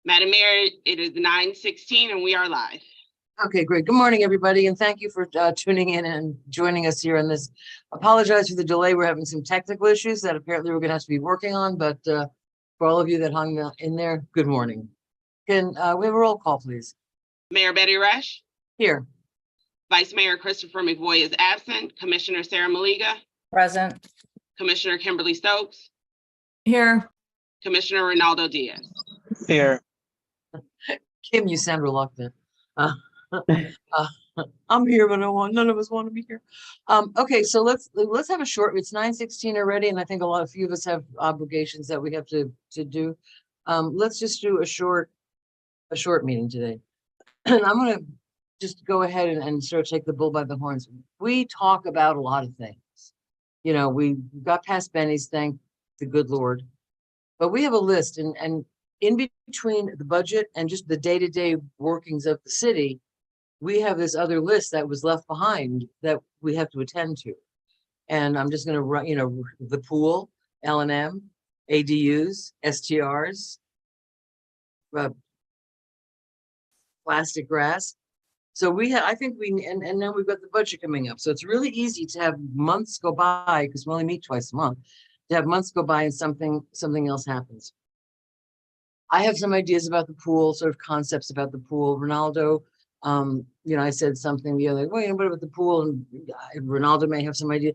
Madam Mayor, it is 9:16 and we are live. Okay, great. Good morning, everybody, and thank you for tuning in and joining us here on this. Apologize for the delay. We're having some technical issues that apparently we're going to have to be working on, but for all of you that hung in there, good morning. Can we have a roll call, please? Mayor Betty Rush, Here. Vice Mayor Christopher McVoy is absent. Commissioner Sarah Maliga, Present. Commissioner Kimberly Stokes, Here. Commissioner Ronaldo Diaz. Here. Kim, you sound reluctant. I'm here, but none of us want to be here. Okay, so let's have a short. It's 9:16 already, and I think a few of us have obligations that we have to do. Let's just do a short meeting today. And I'm gonna just go ahead and sort of take the bull by the horns. We talk about a lot of things. You know, we got past Benny's, thank the good Lord, but we have a list, and in between the budget and just the day-to-day workings of the city, we have this other list that was left behind that we have to attend to. And I'm just going to run, the pool, L&M, ADUs, STRs, plastic grass. So I think and then we've got the budget coming up. So it's really easy to have months go by, because we only meet twice a month, to have months go by and something else happens. I have some ideas about the pool, sort of concepts about the pool. Ronaldo, I said something the other way, what about the pool? And Ronaldo may have some idea.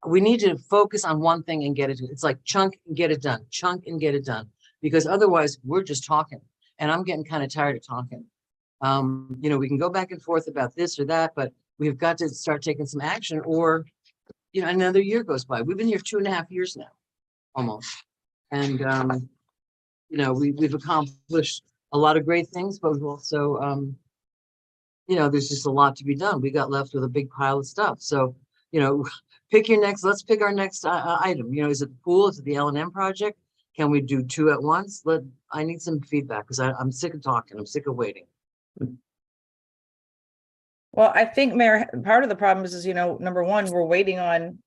We need to focus on one thing and get it. It's like chunk and get it done, chunk and get it done, because otherwise we're just talking, and I'm getting kind of tired of talking. We can go back and forth about this or that, but we've got to start taking some action, or, another year goes by. We've been here 2.5 years now, almost. And, we've accomplished a lot of great things, but we've also, there's just a lot to be done. We got left with a big pile of stuff. So, let's pick our next item. Is it the pool? Is it the L&M project? Can we do two at once? I need some feedback, because I'm sick of talking. I'm sick of waiting. Well, I think, Mayor, part of the problem is, number one, we're waiting on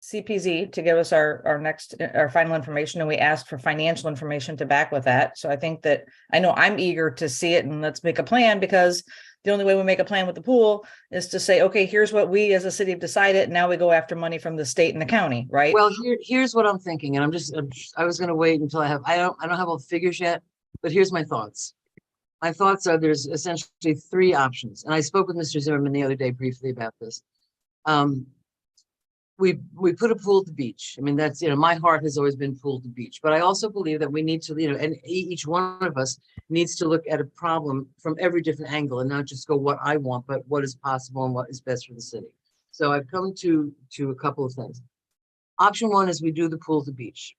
CPZ to give us our final information, and we asked for financial information to back with that. So I think that I'm eager to see it, and let's make a plan, because the only way we make a plan with the pool is to say, okay, here's what we as a city have decided. Now we go after money from the state and the county, right? Well, here's what I'm thinking, and I was going to wait until I don't have all the figures yet, but here's my thoughts. My thoughts are there's essentially three options, and I spoke with Mr. Zimmerman the other day briefly about this. We put a pool at the beach. I mean, that's, my heart has always been pool to beach, but I also believe that we need to, and each one of us needs to look at a problem from every different angle, and not just go what I want, but what is possible and what is best for the city. So I've come to a couple of things. Option one is we do the pool to beach.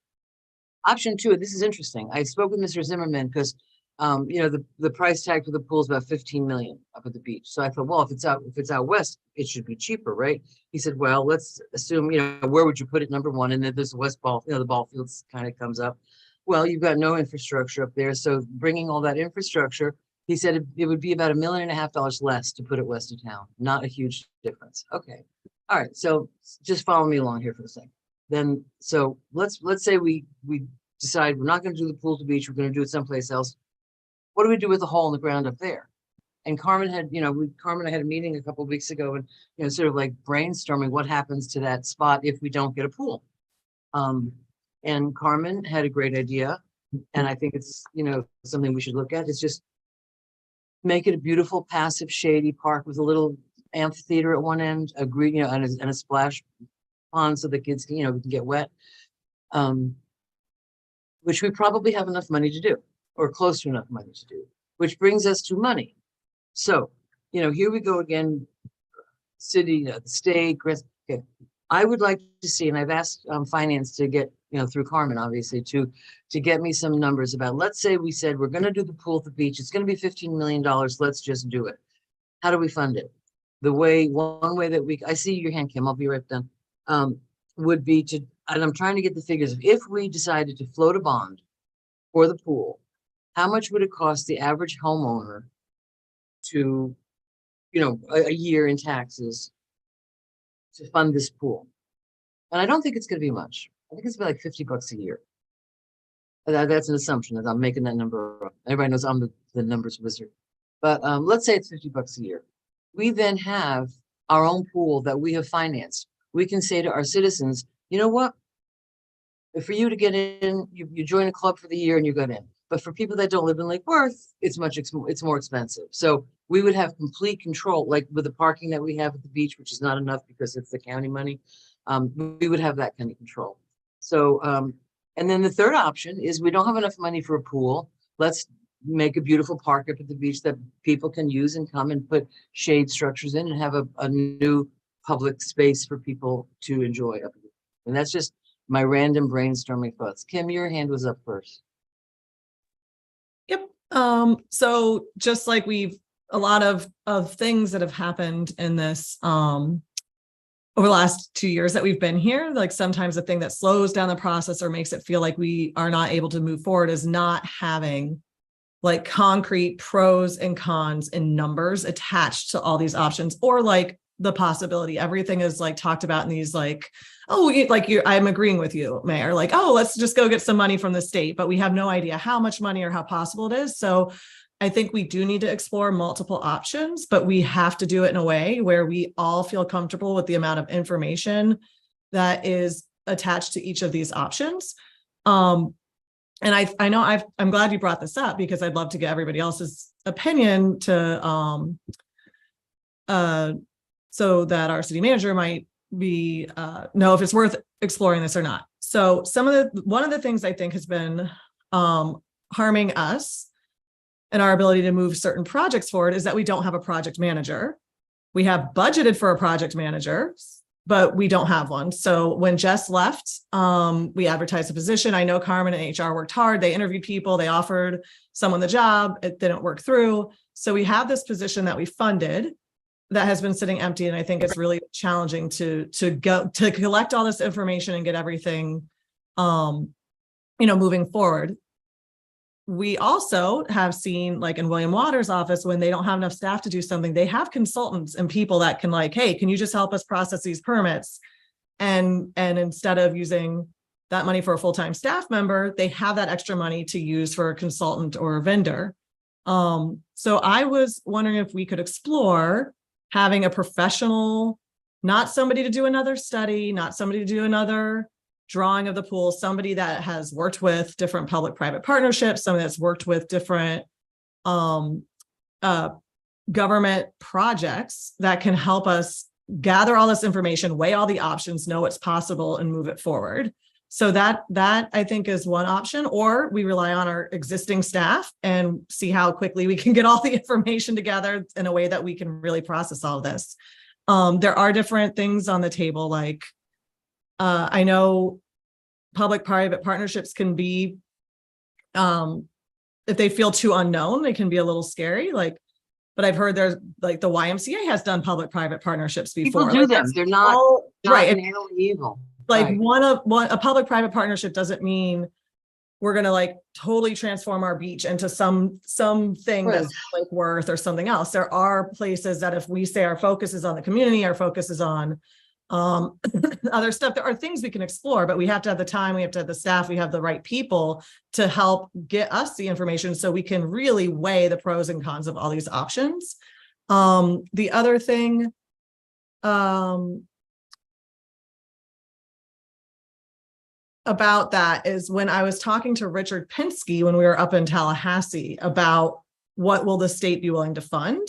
Option two, this is interesting. I spoke with Mr. Zimmerman because the price tag for the pool is about 15 million up at the beach. So I thought, well, if it's out west, it should be cheaper, right? He said, well, let's assume, where would you put it? Number one, and then there's the west ball, the ball fields kind of comes up. Well, you've got no infrastructure up there. So bringing all that infrastructure, he said it would be about $1.5 million less to put it west of town. Not a huge difference. Okay. All right. So just follow me along here for a second. Then, so let's say we decide we're not going to do the pool to beach. We're going to do it someplace else. What do we do with the hole in the ground up there? And Carmen had, Carmen and I had a meeting a couple of weeks ago, and, sort of like brainstorming what happens to that spot if we don't get a pool. And Carmen had a great idea. And I think it's, something we should look at. Is just make it a beautiful, passive, shady park with a little amphitheater at one end, a green, and a splash pond so the kids can, we can get wet. Which we probably have enough money to do, or close to enough money to do, which brings us to money. So, here we go again, city, the state, okay. I would like to see, and I've asked finance to get, through Carmen, obviously, to get me some numbers about, let's say we said, we're going to do the pool at the beach. It's going to be $15 million. Let's just do it. How do we fund it? One way that I see your hand, Kim, I'll be right done, would be to, and I'm trying to get the figures, if we decided to float a bond for the pool, how much would it cost the average homeowner to, a year in taxes to fund this pool? And I don't think it's going to be much. I think it's about like $50 a year. That's an assumption that I'm making that number up. Everybody knows I'm the numbers wizard. But let's say it's $50 a year. We then have our own pool that we have financed. We can say to our citizens, you know what? For you to get in, you join a club for the year and you got in. But for people that don't live in Lake Worth, it's more expensive. So we would have complete control, like with the parking that we have at the beach, which is not enough because it's the county money. We would have that kind of control. So, and then the third option is we don't have enough money for a pool. Let's make a beautiful park up at the beach that people can use and come and put shade structures in and have a new public space for people to enjoy up there. And that's just my random brainstorming thoughts. Kim, your hand was up first. Yep. So just like a lot of things that have happened in this, over the last 2 years that we've been here, like sometimes the thing that slows down the process or makes it feel like we are not able to move forward is not having like concrete pros and cons and numbers attached to all these options, or like the possibility. Everything is like talked about in these like, oh, I'm agreeing with you, Mayor, like, oh, let's just go get some money from the state, but we have no idea how much money or how possible it is. So I think we do need to explore multiple options, but we have to do it in a way where we all feel comfortable with the amount of information that is attached to each of these options. And I know I'm glad you brought this up because I'd love to get everybody else's opinion to so that our city manager might be know if it's worth exploring this or not. So one of the things I think has been harming us and our ability to move certain projects forward is that we don't have a project manager. We have budgeted for a project manager, but we don't have one. So when Jess left, we advertised a position. I know Carmen and HR worked hard. They interviewed people. They offered someone the job. It didn't work through. So we have this position that we funded that has been sitting empty. And I think it's really challenging to collect all this information and get everything, moving forward. We also have seen, like in William Waters' office, when they don't have enough staff to do something, they have consultants and people that can like, hey, can you just help us process these permits? And instead of using that money for a full-time staff member, they have that extra money to use for a consultant or a vendor. So I was wondering if we could explore having a professional, not somebody to do another study, not somebody to do another drawing of the pool, somebody that has worked with different public-private partnerships, somebody that's worked with different government projects that can help us gather all this information, weigh all the options, know what's possible, and move it forward. So that I think is one option, or we rely on our existing staff and see how quickly we can get all the information together in a way that we can really process all of this. There are different things on the table, like I know public-private partnerships can be, if they feel too unknown, they can be a little scary. But I've heard there's like the YMCA has done public-private partnerships before. People do them. They're not right. Inherently evil. Like right. A public-private partnership doesn't mean we're going to like totally transform our beach into something right. that's like Worth or something else. There are places that if we say our focus is on the community, our focus is on other stuff, there are things we can explore, but we have to have the time, we have to have the staff, we have the right people to help get us the information so we can really weigh the pros and cons of all these options. The other thing, about that is when I was talking to Richard Pinsky when we were up in Tallahassee about what will the state be willing to fund,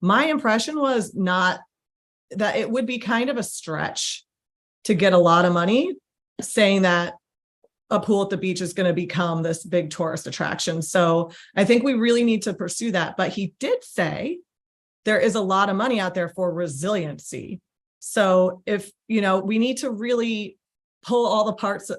my impression was not that it would be kind of a stretch to get a lot of money saying that a pool at the beach is going to become this big tourist attraction. So I think we really need to pursue that. But he did say there is a lot of money out there for resiliency. So if, we need to really pull all the parts,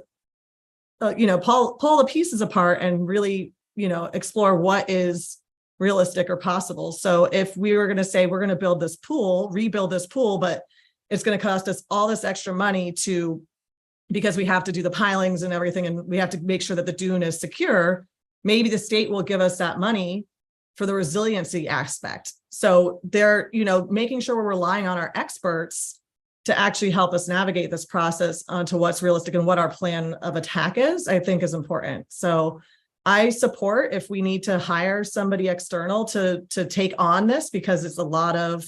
pull the pieces apart and really, explore what is realistic or possible. So if we were going to say, we're going to rebuild this pool, but it's going to cost us all this extra money because we have to do the pilings and everything, and we have to make sure that the dune is secure, maybe the state will give us that money for the resiliency aspect. So they're, making sure we're relying on our experts to actually help us navigate this process onto what's realistic and what our plan of attack is, I think is important. So I support if we need to hire somebody external to take on this, because it's a lot of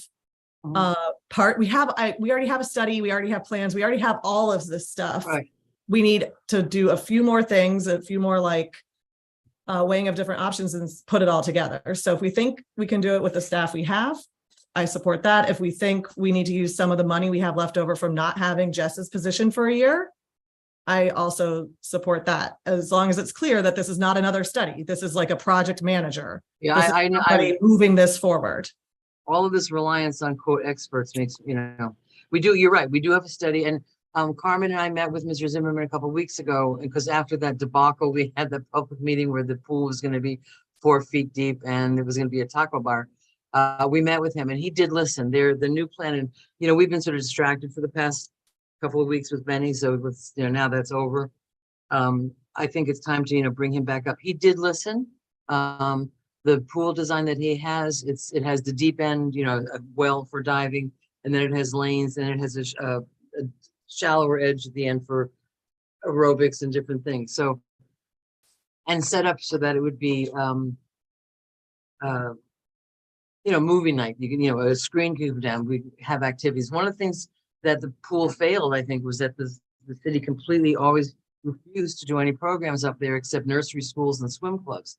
we already have a study, we already have plans, we already have all of this stuff. Right. We need to do a few more things, a few more like weighing of different options and put it all together. So if we think we can do it with the staff we have, I support that. If we think we need to use some of the money we have left over from not having Jess's position for a year, I also support that, as long as it's clear that this is not another study. This is like a project manager. Yeah, This is I know. somebody moving this forward. All of this reliance on quote experts makes, we do, you're right. We do have a study, and Carmen and I met with Mr. Zimmerman a couple of weeks ago, because after that debacle, we had the public meeting where the pool was going to be 4 feet deep and there was going to be a taco bar. We met with him and he did listen. The new plan, and we've been sort of distracted for the past couple of weeks with Benny, so with now that's over. I think it's time to bring him back up. He did listen. The pool design that he has, it has the deep end, a well for diving, and then it has lanes, and it has a shallower edge at the end for aerobics and different things. So, and set up so that it would be movie night. You can, a screen can go down. We have activities. One of the things that the pool failed, I think, was that the city completely always refused to do any programs up there except nursery schools and swim clubs.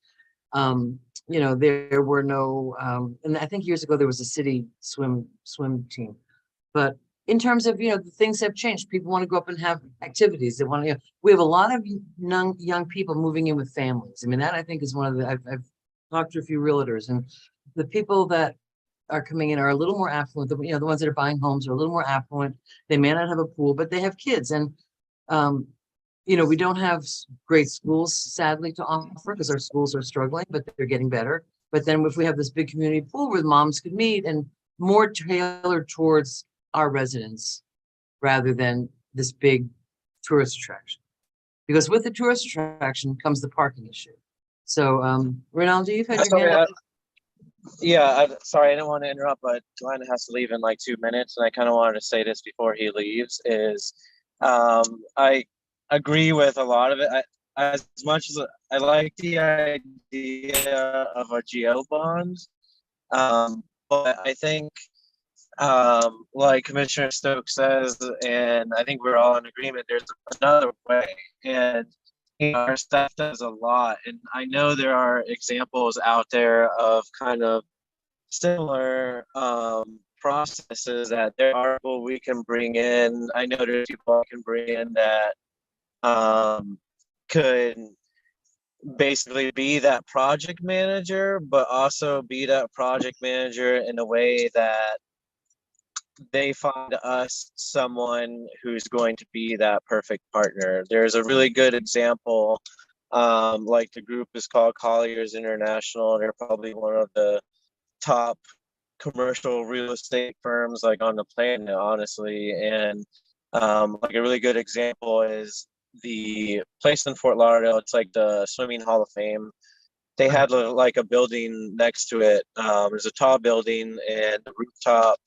There were no, and I think years ago there was a city swim team, but in terms of, things have changed. People want to go up and have activities. They want to, we have a lot of young people moving in with families. I mean, that I think is one of the, I've talked to a few realtors, and the people that are coming in are a little more affluent. The ones that are buying homes are a little more affluent. They may not have a pool, but they have kids. And, we don't have great schools, sadly, to offer, because our schools are struggling, but they're getting better. But then if we have this big community pool where moms could meet, and more tailored towards our residents rather than this big tourist attraction, because with the tourist attraction comes the parking issue. So, Ronaldo, you've had your hand up. Sorry, I didn't want to interrupt, but Glenn has to leave in like 2 minutes, and I kind of wanted to say this before he leaves. I agree with a lot of it. As much as I like the idea of a geo bond, but I think, like Commissioner Stokes says, and I think we're all in agreement, there's another way. And our staff does a lot, and I know there are examples out there of kind of similar processes that there are people we can bring in. I know there's people I can bring in that could basically be that project manager, but also be that project manager in a way that they find us someone who's going to be that perfect partner. There's a really good example, like the group is called Colliers International. They're probably one of the top commercial real estate firms like on the planet, honestly. And like a really good example is the place in Fort Lauderdale. It's like the Swimming Hall of Fame. They had like a building next to it. There's a tall building, and the rooftop,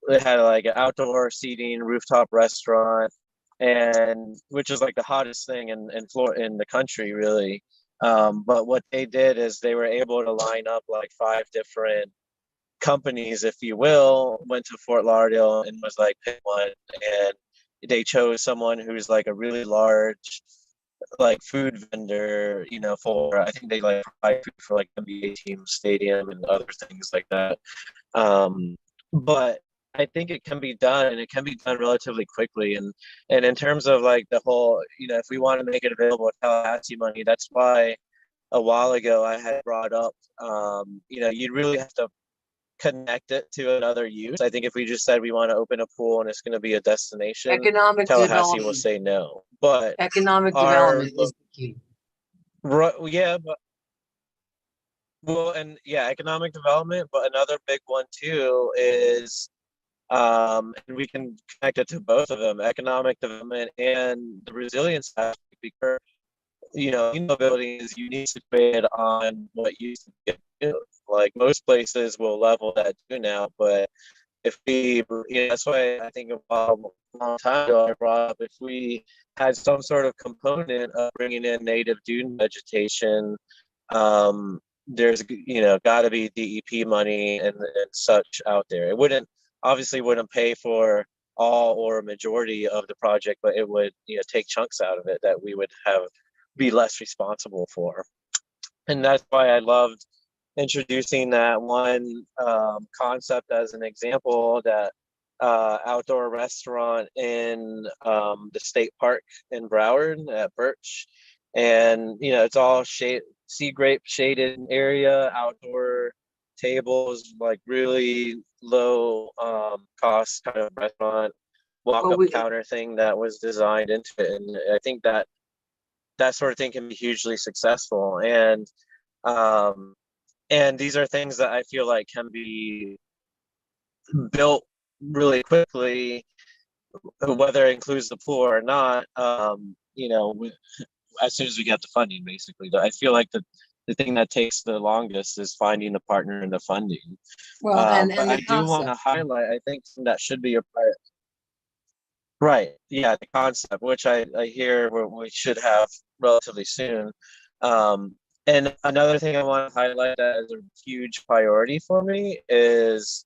it had like an outdoor seating rooftop restaurant, and which is like the hottest thing in the country, really. But what they did is they were able to line up like 5 different companies, if you will, went to Fort Lauderdale and was like, pick one, and they chose someone who's like a really large like food vendor, for, I think they like provide food for like NBA team stadium and other things like that. But I think it can be done, and it can be done relatively quickly. And in terms of like the whole, if we want to make it available with Tallahassee money, that's why a while ago I had brought up, you'd really have to connect it to another use. I think if we just said we want to open a pool and it's going to be a destination, Economic Tallahassee development will say no. But economic development is the key. Economic development. But another big one too is, and we can connect it to both of them, economic development and the resilience aspect, because building is unique situated on what used to be. Like most places will level that do now, but if we, that's why I think a long time ago I brought up, if we had some sort of component of bringing in native dune vegetation, there's, got to be DEP money and such out there. It obviously wouldn't pay for all or a majority of the project, but it would, take chunks out of it that we would be less responsible for. And that's why I loved introducing that one concept as an example, that outdoor restaurant in the state park in Broward at Birch. And, it's all sea grape shaded area, outdoor tables, like really low cost kind of restaurant, walk-up counter thing that was designed into it. And I think that sort of thing can be hugely successful. And these are things that I feel like can be built really quickly, whether it includes the pool or not, as soon as we get the funding, basically. I feel like the thing that takes the longest is finding a partner in the funding. Well, But I do want to highlight, I think that should be a priority. Right, yeah, the concept, which I hear we should have relatively soon. And another thing I want to highlight as a huge priority for me is,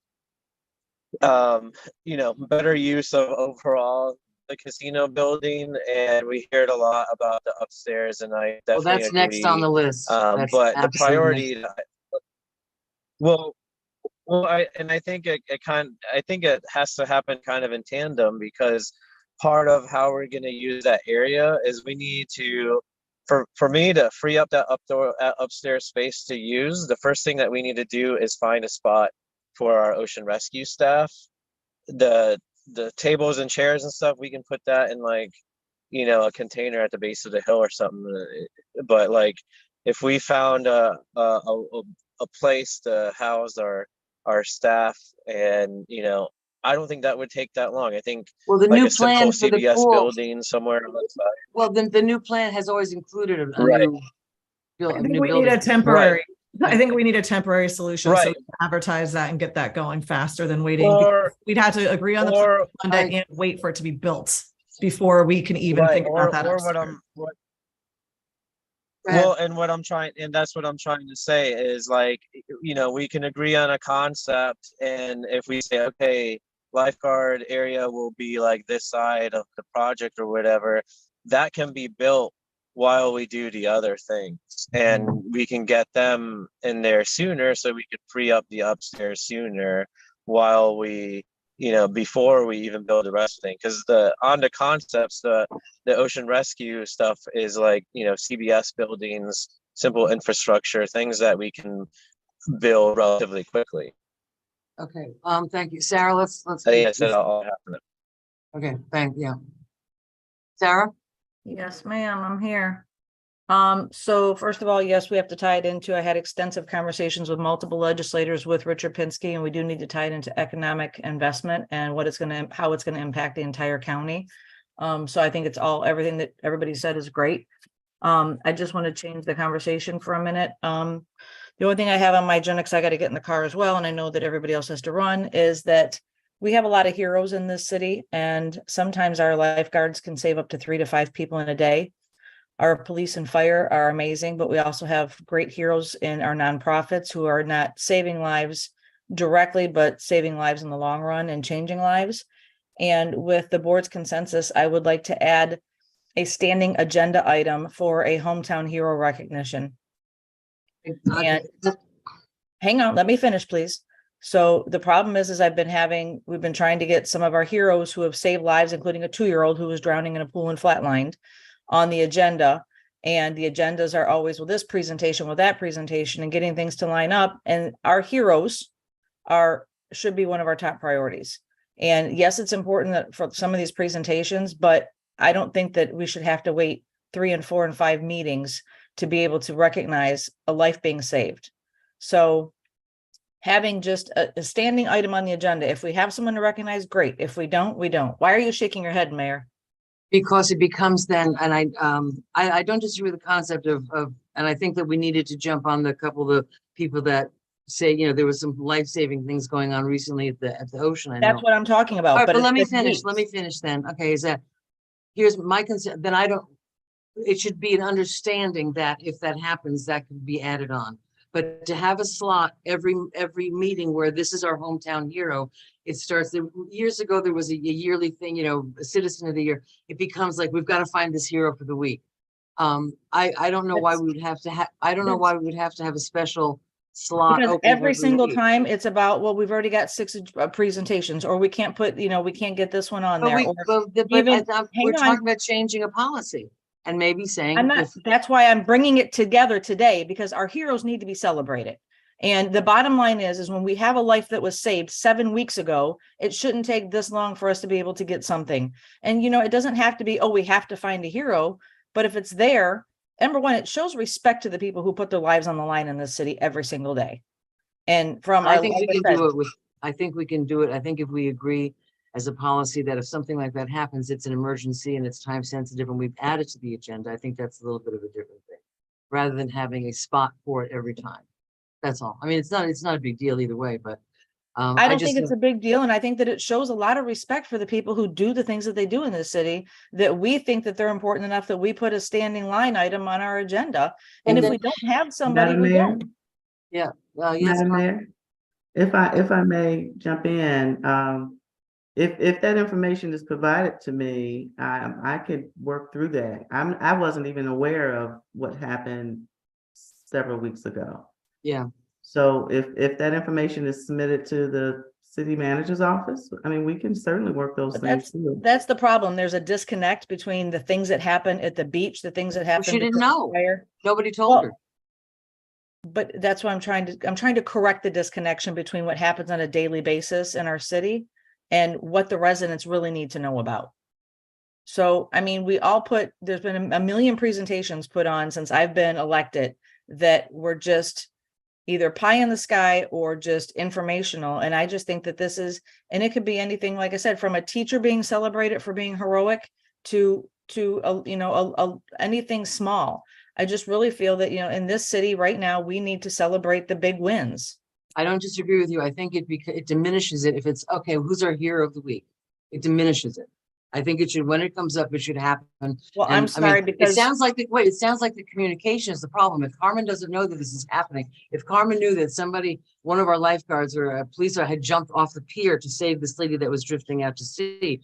better use of overall the casino building. And we heard a lot about the upstairs, and I Well, definitely that's next on the agree. list. But That's the absolutely priority, well, I think I think it has to happen kind of in tandem, because part of how we're going to use that area is we need to, for me to free up that upstairs space to use, the first thing that we need to do is find a spot for our ocean rescue staff. The tables and chairs and stuff, we can put that in like, a container at the base of the hill or something. But like, if we found a place to house our staff, and I don't think that would take that long. I think well, the like new a simple plan for the CBS pool. building somewhere on the side. Well, the new plan has always included a Right. new, I think new we need a building. temporary, I think we need a temporary solution so Right. we can advertise that and get that going faster than waiting. Or We'd have to agree on the plan or fund it and wait for it to be built before we can even right, think about that. or upstairs. Go ahead. Well, and that's what I'm trying to say is, like, we can agree on a concept, and if we say, okay, lifeguard area will be like this side of the project or whatever, that can be built while we do the other things, and we can get them in there sooner, so we could free up the upstairs sooner while we, before we even build the rest of the thing. Because on the concepts, the ocean rescue stuff is like, CBS buildings, simple infrastructure, things that we can build relatively quickly. Okay, thank you. Sarah, let's. I think I said all happening. Okay, yeah. Sarah? Yes, ma'am, I'm here. So first of all, yes, we have to tie it into, I had extensive conversations with multiple legislators with Richard Pinsky, and we do need to tie it into economic investment and how it's gonna impact the entire county. So I think everything that everybody said is great. I just want to change the conversation for a minute. The only thing I have on my agenda, because I got to get in the car as well, and I know that everybody else has to run, is that we have a lot of heroes in this city, and sometimes our lifeguards can save up to 3 to 5 people in a day. Our police and fire are amazing, but we also have great heroes in our nonprofits who are not saving lives directly, but saving lives in the long run and changing lives. And with the board's consensus, I would like to add a standing agenda item for a hometown hero recognition. And hang on, let me finish, please. So the problem is we've been trying to get some of our heroes who have saved lives, including a 2-year-old who was drowning in a pool and flatlined, on the agenda. And the agendas are always with this presentation, with that presentation, and getting things to line up. And our heroes should be one of our top priorities. And yes, it's important that for some of these presentations, but I don't think that we should have to wait 3 and 4 and 5 meetings to be able to recognize a life being saved. So having just a standing item on the agenda, if we have someone to recognize, great. If we don't, we don't. Why are you shaking your head, Mayor? Because it becomes then, and I don't disagree with the concept of, and I think that we needed to jump on the couple of the people that say, you know, there was some life-saving things going on recently at the ocean, I know. That's what I'm talking All about. right, but it's let me the finish, let me beach. finish then. Okay, is that, here's my concern, then I don't, it should be an understanding that if that happens, that could be added on. But to have a slot every meeting where this is our hometown hero, it starts, years ago, there was a yearly thing, you know, a citizen of the year. It becomes like, we've got to find this hero for the week. I don't know why That's- we would have to have, I don't know why we would have to have a special slot Because open every single week. time it's about, well, we've already got 6 presentations, or we can't put, you know, we can't get this one on But there. we, Or but even- we're hang on. talking about changing a policy and maybe saying. I'm not, if- that's why I'm bringing it together today, because our heroes need to be celebrated. And the bottom line is when we have a life that was saved 7 weeks ago, it shouldn't take this long for us to be able to get something. And, you know, it doesn't have to be, oh, we have to find a hero, but if it's there, number one, it shows respect to the people who put their lives on the line in this city every single day. And from I our, think like we I can said, do it with, I think we can do it. I think if we agree as a policy that if something like that happens, it's an emergency and it's time sensitive and we've added to the agenda, I think that's a little bit of a different thing. Rather than having a spot for it every time. That's all. I mean, it's not a big deal either way, but. I don't just think it's a big deal. And I think that it shows a lot of respect for the people who do the things that they do in this city, that we think that they're important enough that we put a standing line item on our agenda. And if then- we don't have somebody, Madam we Mayor, don't. Yes. Madam Mayor, if I may jump in, if that information is provided to me, I could work through that. I wasn't even aware of what happened several weeks ago. Yeah. So if that information is submitted to the city manager's office, I mean, we can certainly work those But things through. That's the problem. There's a disconnect between the things that happen at the beach, the things that happen. She didn't because of know. fire. Nobody told Well, her. But that's why I'm trying to correct the disconnection between what happens on a daily basis in our city and what the residents really need to know about. So, I mean, there's been a million presentations put on since I've been elected that were just either pie in the sky or just informational. And I just think that this is, and it could be anything, like I said, from a teacher being celebrated for being heroic to anything small. I just really feel that, you know, in this city right now, we need to celebrate the big wins. I don't disagree with you. I think it diminishes it if it's, okay, who's our hero of the week? It diminishes it. I think it should, when it comes up, it should happen. Well, And, I'm I sorry mean, because it sounds like it sounds like the communication is the problem. If Carmen doesn't know that this is happening, if Carmen knew that one of our lifeguards or a police officer had jumped off the pier to save this lady that was drifting out to sea,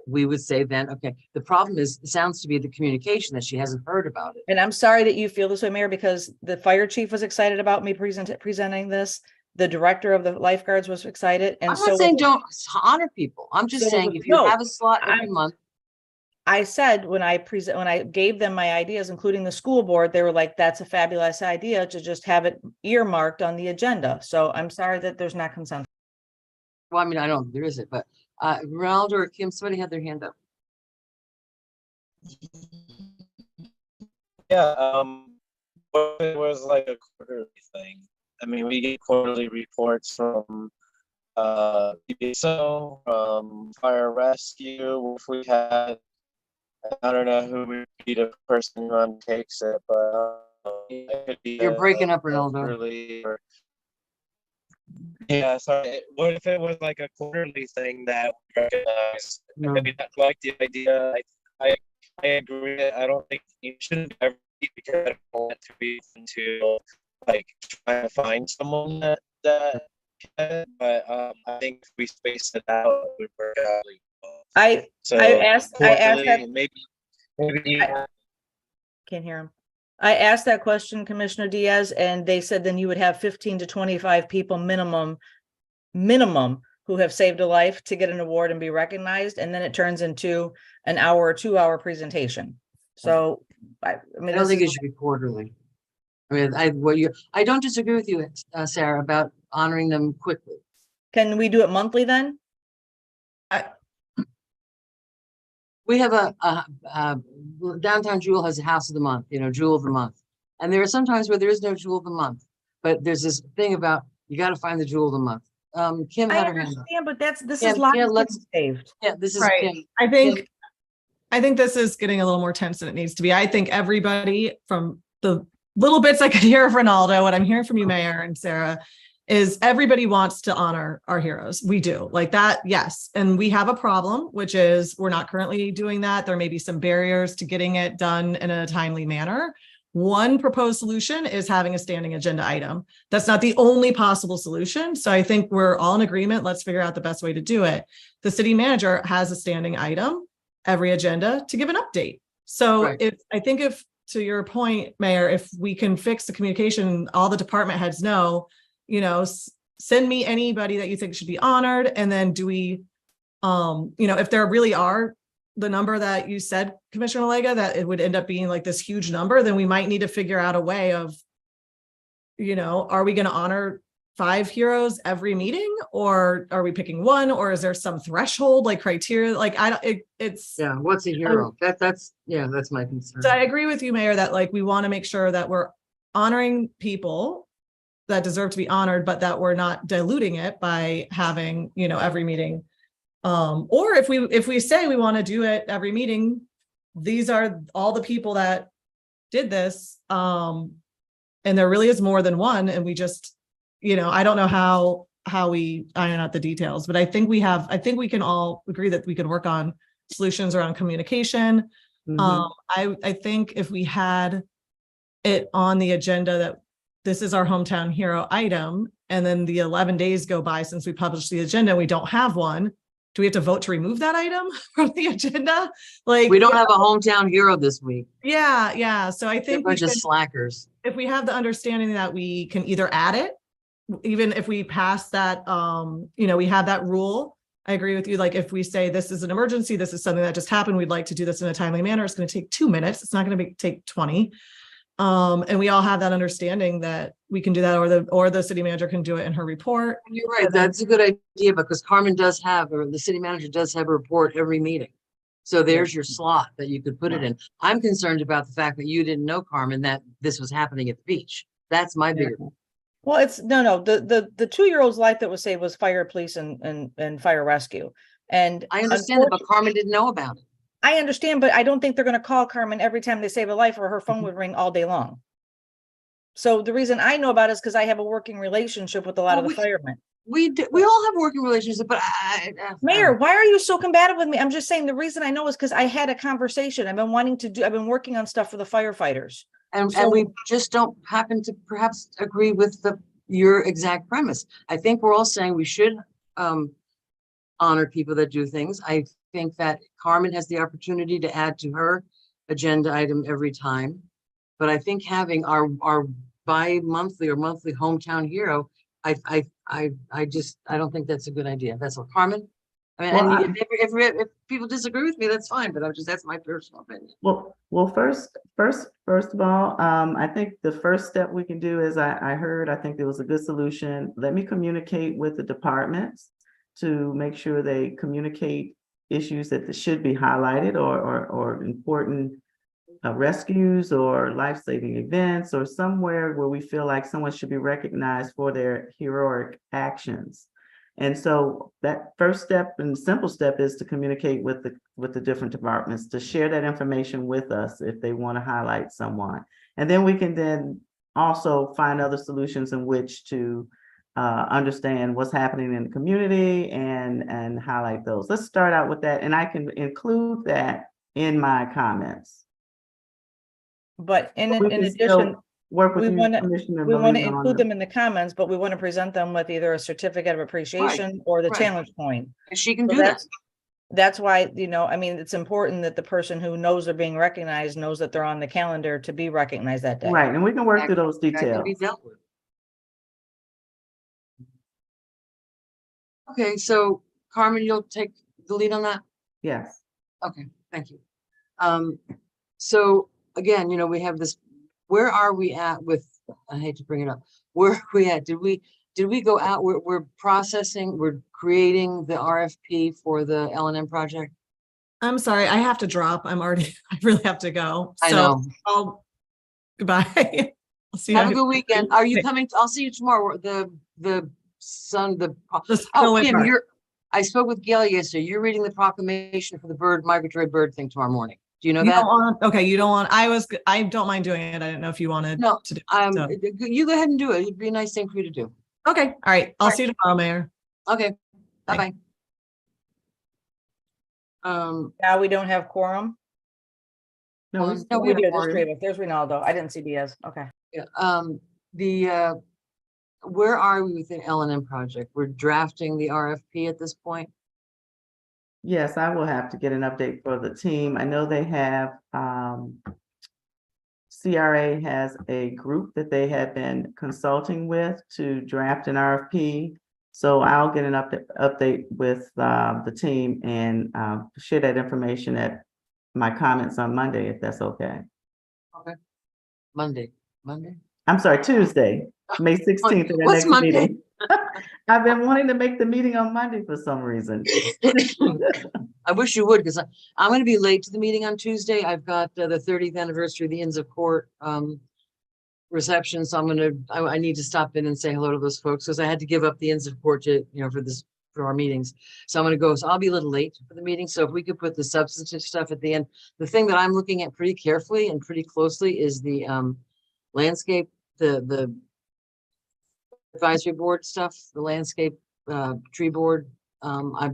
we would say then, okay, the problem is, it sounds to be the communication that she hasn't heard about it. and I'm sorry that you feel this way, Mayor, because the fire chief was excited about me presenting this. The director of the lifeguards was excited. And I'm so not saying don't honor people. I'm just So saying if you no, have a slot every month, I said, when I gave them my ideas, including the school board, they were like, that's a fabulous idea to just have it earmarked on the agenda. So I'm sorry that there's not consensus. well, I mean, I don't think there is it, but Ronaldo or Kim, somebody had their hand up. Yeah, what if it was like a quarterly thing? I mean, we get quarterly reports from so fire rescue. If we had, I don't know who would be the person who undertakes it, but it could be You're breaking up, Ronaldo. quarterly or- Yeah, sorry. What if it was like a quarterly thing that we recognize? No. I mean, I like the idea. I agree. I don't think you shouldn't ever be, because I don't want it to be into like trying to find someone that can, but I think if we space it out, it would work out really well. I So asked that, quarterly, maybe can't hear him. I asked that question, Commissioner Diaz, and they said then you would have 15 to 25 people minimum who have saved a life to get an award and be recognized. And then it turns into an hour or 2 hour presentation. So I mean, I don't think it should be quarterly. I mean, I don't disagree with you, Sarah, about honoring them quickly. can we do it monthly then? We have downtown Jewel has a house of the month, Jewel of the month. And there are some times where there is no Jewel of the month, but there's this thing about, you got to find the Jewel of the month. Kim I had her hand up. understand, but this Yeah, is lives yeah, getting let's- saved. Yeah, this is Right. Kim. I think this is getting a little more tense than it needs to be. I think everybody, from the little bits I could hear of Ronaldo, what I'm hearing from you, Mayor and Sarah, is everybody wants to honor our heroes. We do like that. Yes. And we have a problem, which is we're not currently doing that. There may be some barriers to getting it done in a timely manner. One proposed solution is having a standing agenda item. That's not the only possible solution. So I think we're all in agreement. Let's figure out the best way to do it. The city manager has a standing item every agenda to give an update. So Right. if to your point, Mayor, if we can fix the communication, all the department heads know, send me anybody that you think should be honored. And then do we, if there really are the number that you said, Commissioner Malega, that it would end up being like this huge number, then we might need to figure out a way of, are we going to honor 5 heroes every meeting, or are we picking one, or is there some threshold like criteria? Like, it's. Yeah, what's a hero? That's my concern. So I agree with you, Mayor, that like, we want to make sure that we're honoring people that deserve to be honored, but that we're not diluting it by having, every meeting. Or if we say we want to do it every meeting, these are all the people that did this. And there really is more than one. And we just, I don't know how we iron out the details, but I think we can all agree that we can work on solutions around communication. Mhm. I think if we had it on the agenda that this is our hometown hero item, and then the 11 days go by since we published the agenda and we don't have one, do we have to vote to remove that item from the agenda? Like, We don't have a hometown hero this week. yeah. So I They're a think bunch of slackers. if we have the understanding that we can either add it, even if we pass that, we have that rule. I agree with you. Like, if we say this is an emergency, this is something that just happened, we'd like to do this in a timely manner. It's going to take 2 minutes. It's not going to take 20. And we all have that understanding that we can do that, or the city manager can do it in her report. You're right. That's a good idea, because Carmen does have, or the city manager does have a report every meeting. So there's your slot that you could put it in. I'm concerned about the fact that you didn't know, Carmen, that this was happening at the beach. That's my bigger. Well, it's no, the 2-year-old's life that was saved was fire, police, and fire rescue. And I understand that, but Carmen didn't know about it. I understand, but I don't think they're going to call Carmen every time they save a life, or her phone would ring all day long. So the reason I know about it is because I have a working relationship with a lot of the firemen. We all have working relationships, but Mayor, why are you so combative with me? I'm just saying the reason I know is because I had a conversation. I've been working on stuff for the firefighters. And So- we just don't happen to perhaps agree with your exact premise. I think we're all saying we should honor people that do things. I think that Carmen has the opportunity to add to her agenda item every time. But I think having our bi-monthly or monthly hometown hero, I don't think that's a good idea. That's all. Carmen? I mean, Well, and if people disagree with me, that's fine, but that's my personal opinion. Well, first of all, I think the first step we can do is I think there was a good solution. Let me communicate with the departments to make sure they communicate issues that should be highlighted, or important rescues or life-saving events, or somewhere where we feel like someone should be recognized for their heroic actions. And so that first step and simple step is to communicate with the different departments, to share that information with us if they want to highlight someone. And then we can then also find other solutions in which to understand what's happening in the community and highlight those. Let's start out with that, and I can include that in my comments. But in We can still addition, work with we you, wanna- Commissioner we want to Malega, on include the- them in the comments, but we want to present them with either a certificate of appreciation or the right. challenge point. And she can So do that. That's why, it's important that the person who knows they're being recognized knows that they're on the calendar to be recognized that day. Right, and we can work through those That can be details. dealt with. Okay, so Carmen, you'll take the lead on that? Yes. Okay, thank you. So again, we have this, where are we at with, I hate to bring it up, where are we at? Did we go out, we're processing, we're creating the RFP for the L&M project? I'm sorry, I have to drop. I really have to go. I So know. goodbye. I'll see you. Have a good weekend. Are you coming? I'll see you tomorrow. The Kim, I spoke with Gail yesterday. You're reading the proclamation for the migratory bird thing tomorrow morning. Do you know that? You don't want, I don't mind doing it. I didn't know if you wanted No, to do. You go ahead and do it. It'd be a nice thing for you to do. Okay, all right. I'll see you tomorrow, Mayor. Okay, Bye. bye-bye. Now we don't have quorum. No, no, still we We have do, have there's quorum. three of us. There's Ronaldo. I didn't see Diaz. Okay. yeah, the, where are we with the L and M project? We're drafting the RFP at this point. Yes, I will have to get an update for the team. I know they have, CRA has a group that they have been consulting with to draft an RFP. So I'll get an update with, the team and, share that information at my comments on Monday, if that's okay. Monday. I'm sorry, Tuesday, May 16th, at the What's next Monday? meeting. I've been wanting to make the meeting on Monday for some reason. I wish you would, because I'm gonna be late to the meeting on Tuesday. I've got the 30th anniversary of the Inns of Court reception, so I need to stop in and say hello to those folks, because I had to give up the Inns of Court to, for our meetings. So I'm gonna go, so I'll be a little late for the meeting, so if we could put the substantive stuff at the end. The thing that I'm looking at pretty carefully and pretty closely is the landscape, the advisory board stuff, the landscape tree board. I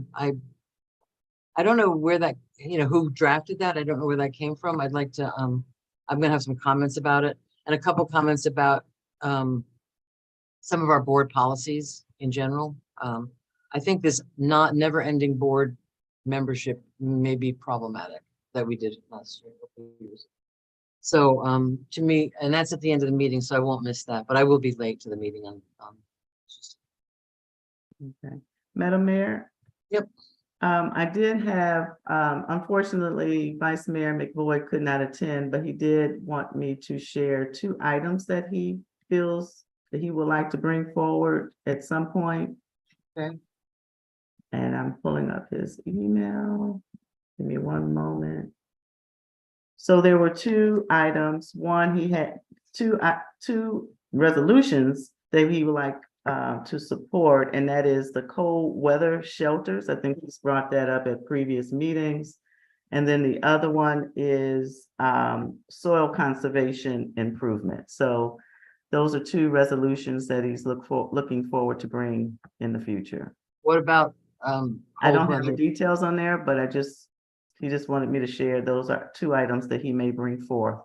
don't know where that, who drafted that. I don't know where that came from. I'd like to, I'm gonna have some comments about it and a couple comments about some of our board policies in general. I think this never-ending board membership may be problematic that we did last year. So to me, and that's at the end of the meeting, so I won't miss that, but I will be late to the meeting on Okay, Madam Mayor? Yep. I did have, unfortunately, Vice Mayor McVoy could not attend, but he did want me to share 2 items that he feels that he would like to bring forward at some point. Okay. And I'm pulling up his email. Give me one moment. So there were 2 items. One, he had two resolutions that he would like to support, and that is the cold weather shelters. I think he's brought that up at previous meetings. And then the other one is soil conservation improvement. So those are 2 resolutions that he's looking forward to bring in the future. What about I don't cold have the weather? details on there, but he just wanted me to share those are 2 items that he may bring forth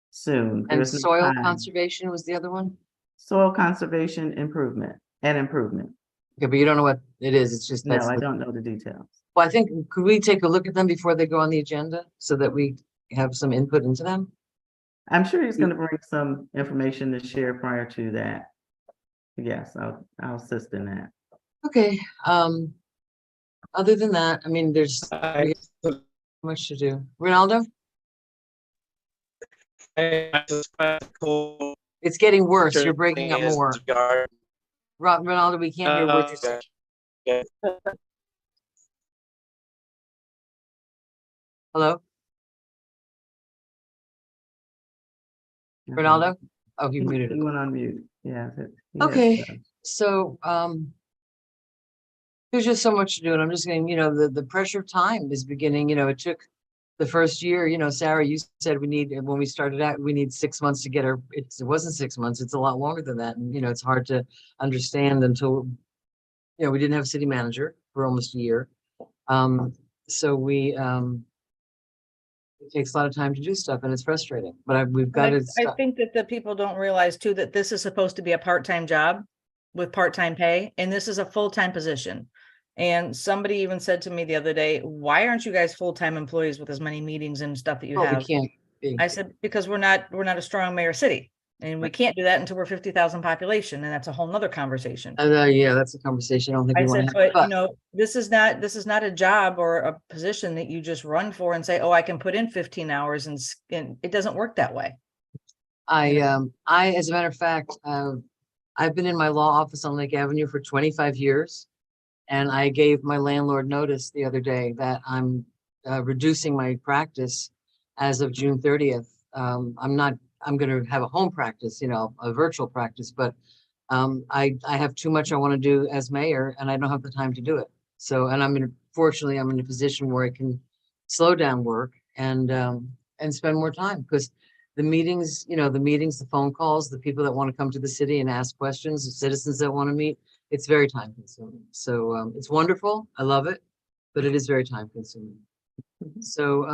soon. And There's no soil time. conservation was the other one? Soil conservation improvement. Okay, but you don't know what it is. It's just No, that's, I don't know the details. well, I think, could we take a look at them before they go on the agenda so that we have some input into them? I'm sure he's gonna bring some information to share prior to that. Yes, I'll assist in that. Okay, other than that, I mean, there's we have much to do. Ronaldo, it's getting worse. You're breaking up more. Ronaldo, we can't hear what you're saying. Hello, Ronaldo? Oh, he muted He it. went on mute. Yeah. Okay, so, there's just so much to do, and I'm just getting, the pressure of time is beginning, it took the first year, Sarah, you said when we started out, we need 6 months to get it wasn't 6 months, it's a lot longer than that, and, it's hard to understand until, we didn't have a city manager for almost a year. So it takes a lot of time to do stuff, and it's frustrating, but we've got to. I think that the people don't realize too, that this is supposed to be a part-time job with part-time pay, and this is a full-time position. And somebody even said to me the other day, why aren't you guys full-time employees with as many meetings and stuff that you We have? can't be. I said, because we're not a strong mayor city, and we can't do that until we're 50,000 population, and that's a whole nother conversation. Yeah, that's a conversation I don't think I we want said, to have. but this is not a job or a position that you just run for and say, oh, I can put in 15 hours and it doesn't work that way. I, as a matter of fact, I've been in my law office on Lake Avenue for 25 years. And I gave my landlord notice the other day that I'm reducing my practice as of June 30th. I'm going to have a home practice, a virtual practice, but I have too much I want to do as mayor, and I don't have the time to do it. So, and fortunately, I'm in a position where I can slow down work and spend more time, because the meetings, the phone calls, the people that want to come to the city and ask questions, the citizens that want to meet, it's very time consuming. So, it's wonderful. I love it, but it is very time consuming. So,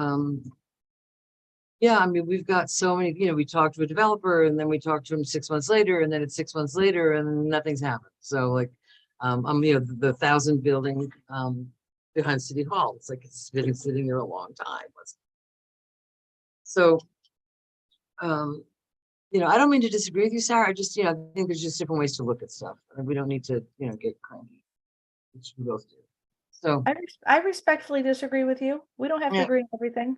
yeah, I mean, we've got so many, we talked to a developer and then we talked to him 6 months later and then it's 6 months later and nothing's happened. So like, the 1,000 building, behind City Hall, it's like, it's been sitting there a long time. So, I don't mean to disagree with you, Sarah. I just, I think there's just different ways to look at stuff. And we don't need to, get cranky. Which we both do. So I respectfully disagree with you. We don't have to Yeah. agree on everything.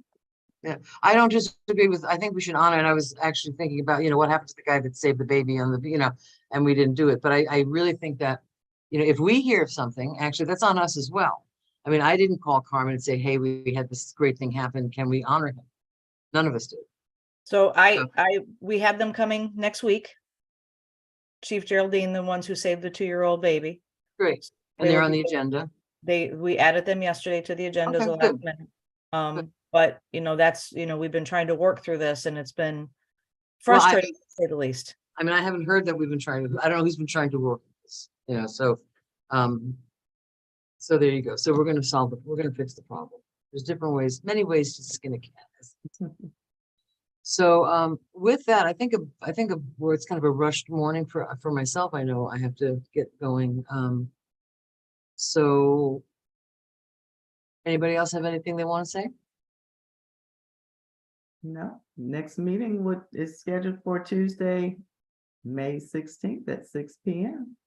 I don't disagree with, I think we should honor, and I was actually thinking about, what happened to the guy that saved the baby on the, and we didn't do it. But I really think that, if we hear of something, actually, that's on us as well. I mean, I didn't call Carmen and say, hey, we had this great thing happen. Can we honor him? None of us did. So we have them coming next week. Chief Geraldine, the ones who saved the 2-year-old baby. Great. And They they're will on the be- agenda. We added them yesterday to the agenda as a Okay, last good. minute. Good. But that's, we've been trying to work through this and it's been Well, frustrating to say the least. I mean, I haven't heard that we've been trying to, I don't know who's been trying to work this, so there you go. So we're going to solve it. We're going to fix the problem. There's different ways, many ways to skin a cat. So, with that, I think where it's kind of a rushed morning for myself. I know I have to get going. So anybody else have anything they want to say? No, next meeting is scheduled for Tuesday, May 16th at 6 p.m.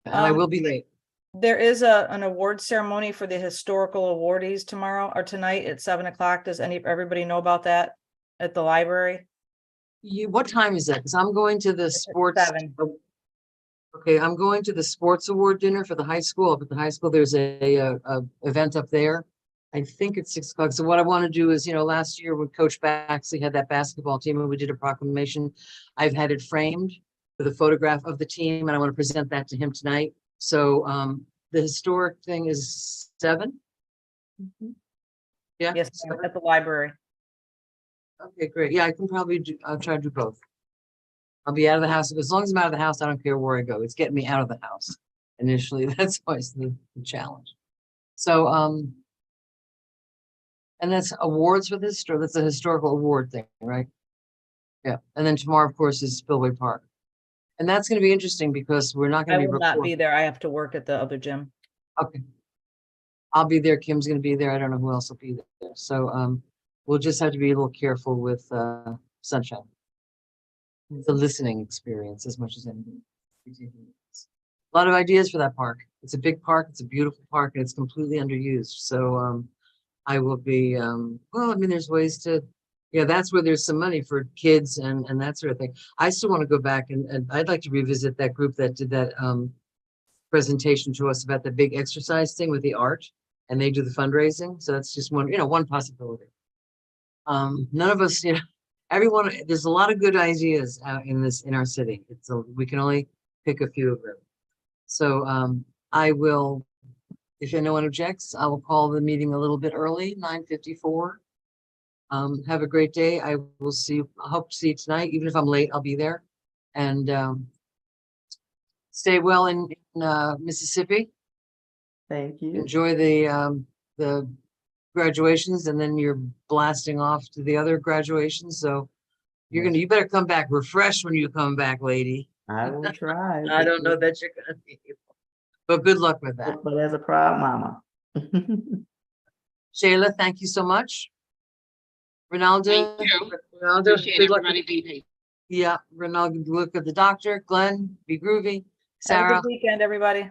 And I will be late. There is an award ceremony for the historical awardees tomorrow or tonight at 7:00. Does everybody know about that at the library? What time is that? Because I'm going to the sports. 7. Okay, I'm going to the sports award dinner for the high school. Up at the high school, there's a event up there. I think it's 6 o'clock. So what I want to do is, last year when Coach Baxley had that basketball team and we did a proclamation, I've had it framed with a photograph of the team and I want to present that to him tonight. So the historic thing is 7. Yeah. Yes, 7? at the library. Okay, great. Yeah, I can probably I'll try to do both. I'll be out of the house. As long as I'm out of the house, I don't care where I go. It's getting me out of the house. Initially, that's always the challenge. So, and that's awards for this, or that's a historical award thing, right? Yeah. And then tomorrow, of course, is Spillway Park. And that's going to be interesting because we're not I going to be will not be recording. there. I have to work at the other gym. Okay. I'll be there. Kim's going to be there. I don't know who else will be there. So, we'll just have to be a little careful with sunshine. It's a listening experience as much as anything. A lot of ideas for that park. It's a big park. It's a beautiful park, and it's completely underused. So I will be. Well, I mean, there's ways to. Yeah, that's where there's some money for kids and that sort of thing. I still want to go back and I'd like to revisit that group that did that presentation to us about the big exercise thing with the art, and they do the fundraising. So that's just one possibility. None of us, everyone, there's a lot of good ideas out in our city. We can only pick a few of them. So I will, if no one objects, I will call the meeting a little bit early, 9:54. Have a great day. I will see you. I hope to see you tonight. Even if I'm late, I'll be there. And stay well in Mississippi. Thank you. Enjoy the graduations, and then you're blasting off to the other graduations. So you better come back refreshed when you come back, lady. I will try. I don't know that you're gonna be able, but good luck with that. But as a proud mama. Shayla, thank you so much. Ronaldo, Thank you. Ronaldo, Appreciate good luck. everybody being patient. Yeah, Ronaldo, good luck at the doctor. Glenn, be groovy. Have a Sarah, good weekend, everybody.